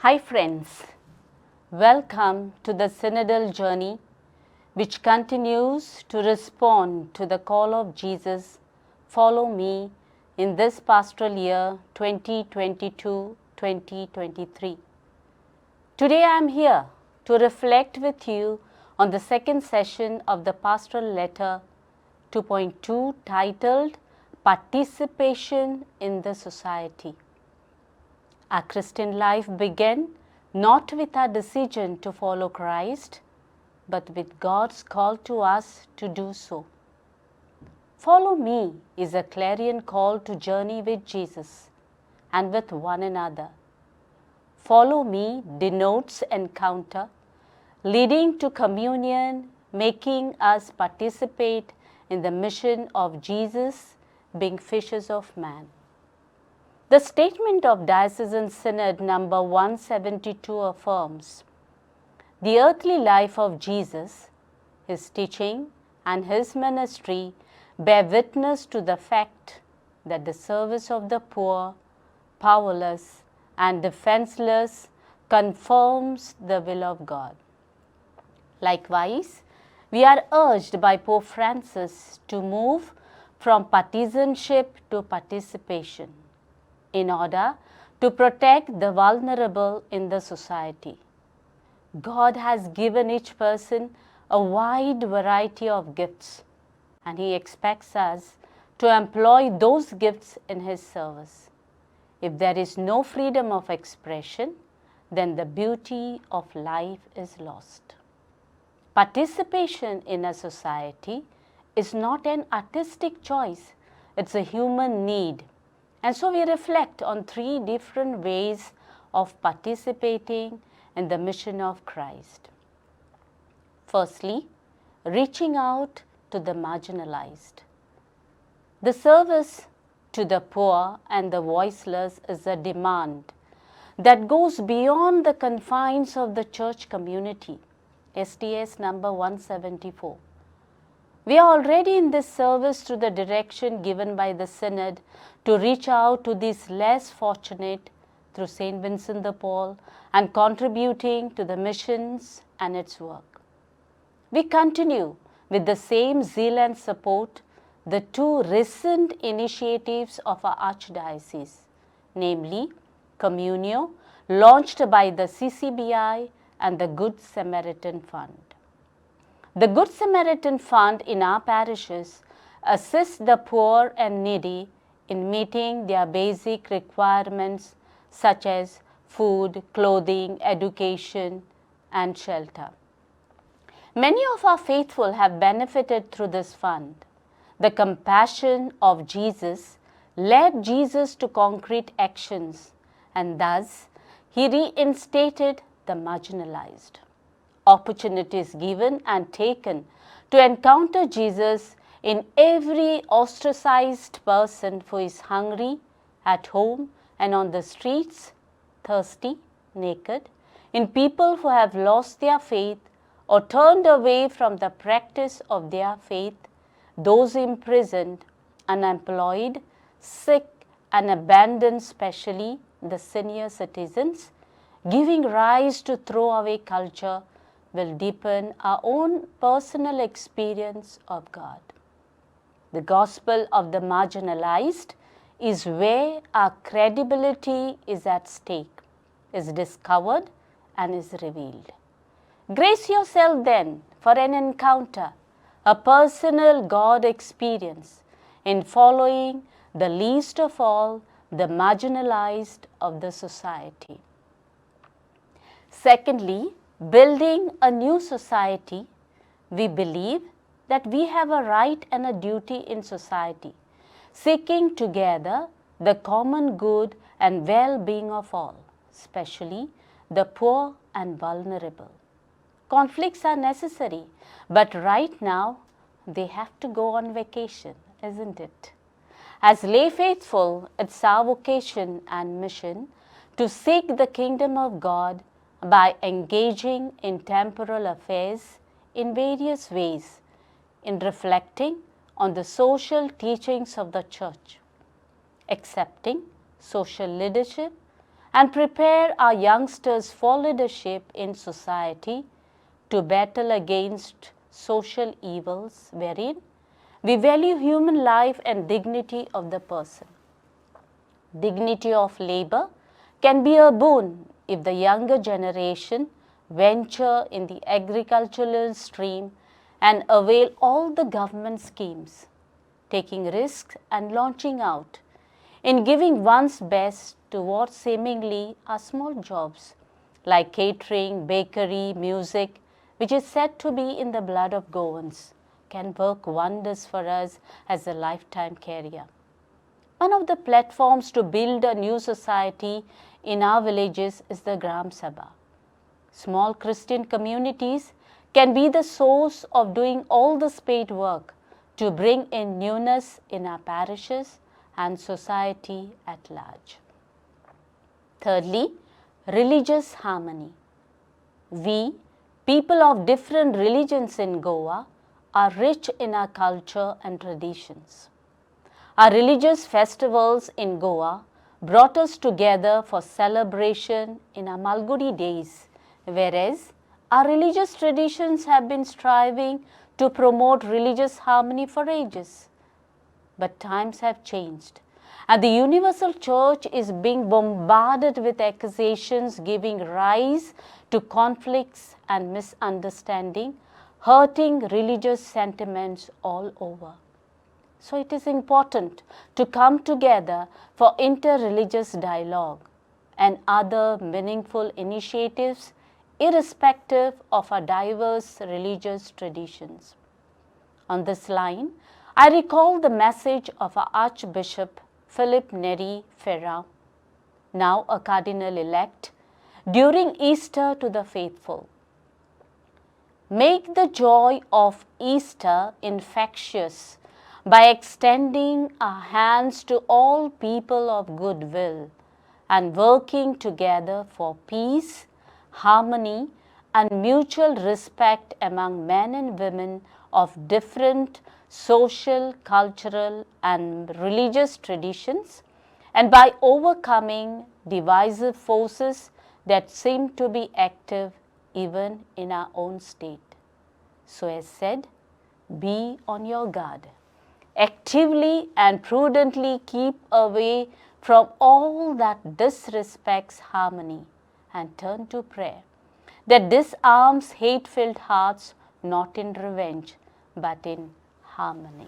Hi friends, welcome to the synodal journey which continues to respond to the call of Jesus, follow me in this pastoral year 2022-2023. Today I am here to reflect with you on the second session of the pastoral letter 2.2 titled Participation in the Society. Our Christian life began not with our decision to follow Christ, but with God's call to us to do so. Follow me is a clarion call to journey with Jesus and with one another. Follow me denotes encounter, leading to communion, making us participate in the mission of Jesus, being fishers of man. The statement of Diocesan Synod number 172 affirms, the earthly life of Jesus, his teaching and his ministry bear witness to the fact that the service of the poor, powerless and defenseless confirms the will of God. Likewise, we are urged by Pope Francis to move from partisanship to participation, in order to protect the vulnerable in the society. God has given each person a wide variety of gifts, and He expects us to employ those gifts in His service. If there is no freedom of expression, then the beauty of life is lost. Participation in a society is not an artistic choice, it's a human need. And so we reflect on three different ways of participating in the mission of Christ. Firstly, reaching out to the marginalized. The service to the poor and the voiceless is a demand that goes beyond the confines of the church community. STS number 174. We are already in this service through the direction given by the Synod to reach out to these less fortunate through St. Vincent de Paul and contributing to the missions and its work. We continue with the same zeal and support the two recent initiatives of our Archdiocese, namely Communio, launched by the CCBI and the Good Samaritan Fund. The Good Samaritan Fund in our parishes assists the poor and needy in meeting their basic requirements such as food, clothing, education, and shelter. Many of our faithful have benefited through this fund. The compassion of Jesus led Jesus to concrete actions, and thus He reinstated the marginalized. Opportunities given and taken to encounter Jesus in every ostracized person who is hungry, at home and on the streets, thirsty, naked, in people who have lost their faith or turned away from the practice of their faith, those imprisoned, unemployed, sick and abandoned, especially the senior citizens, giving rise to throwaway culture will deepen our own personal experience of God. The gospel of the marginalized is where our credibility is at stake, is discovered and is revealed. Grace yourself then for an encounter, a personal God experience in following the least of all, the marginalized of the society. Secondly, building a new society, we believe that we have a right and a duty in society, seeking together the common good and well-being of all, especially the poor and vulnerable. Conflicts are necessary, but right now they have to go on vacation, isn't it? As lay faithful, it's our vocation and mission to seek the kingdom of God by engaging in temporal affairs in various ways, in reflecting on the social teachings of the Church, accepting social leadership and prepare our youngsters for leadership in society to battle against social evils wherein we value human life and dignity of the person. Dignity of labor can be a boon if the younger generation venture in the agricultural stream and avail all the government schemes, taking risks and launching out, in giving one's best to what seemingly are small jobs like catering, bakery, music, which is said to be in the blood of Goans, can work wonders for us as a lifetime career. One of the platforms to build a new society in our villages is the Gram Sabha. Small Christian communities can be the source of doing all the spade work to bring in newness in our parishes and society at large. Thirdly, religious harmony. We, people of different religions in Goa, are rich in our culture and traditions. Our religious festivals in Goa brought us together for celebration in our Malgudi days, whereas our religious traditions have been striving to promote religious harmony for ages. But times have changed, and the universal church is being bombarded with accusations giving rise to conflicts and misunderstanding, hurting religious sentiments all over. So it is important to come together for inter-religious dialogue and other meaningful initiatives irrespective of our diverse religious traditions. On this line, I recall the message of our Archbishop Philip Neri Ferrao, now a cardinal-elect, during Easter to the faithful. Make the joy of Easter infectious by extending our hands to all people of goodwill and working together for peace, harmony, and mutual respect among men and women of different social, cultural, and religious traditions, and by overcoming divisive forces that seem to be active even in our own state. So as said, be on your guard. Actively and prudently keep away from all that disrespects harmony and turn to prayer that disarms hate-filled hearts not in revenge but in harmony.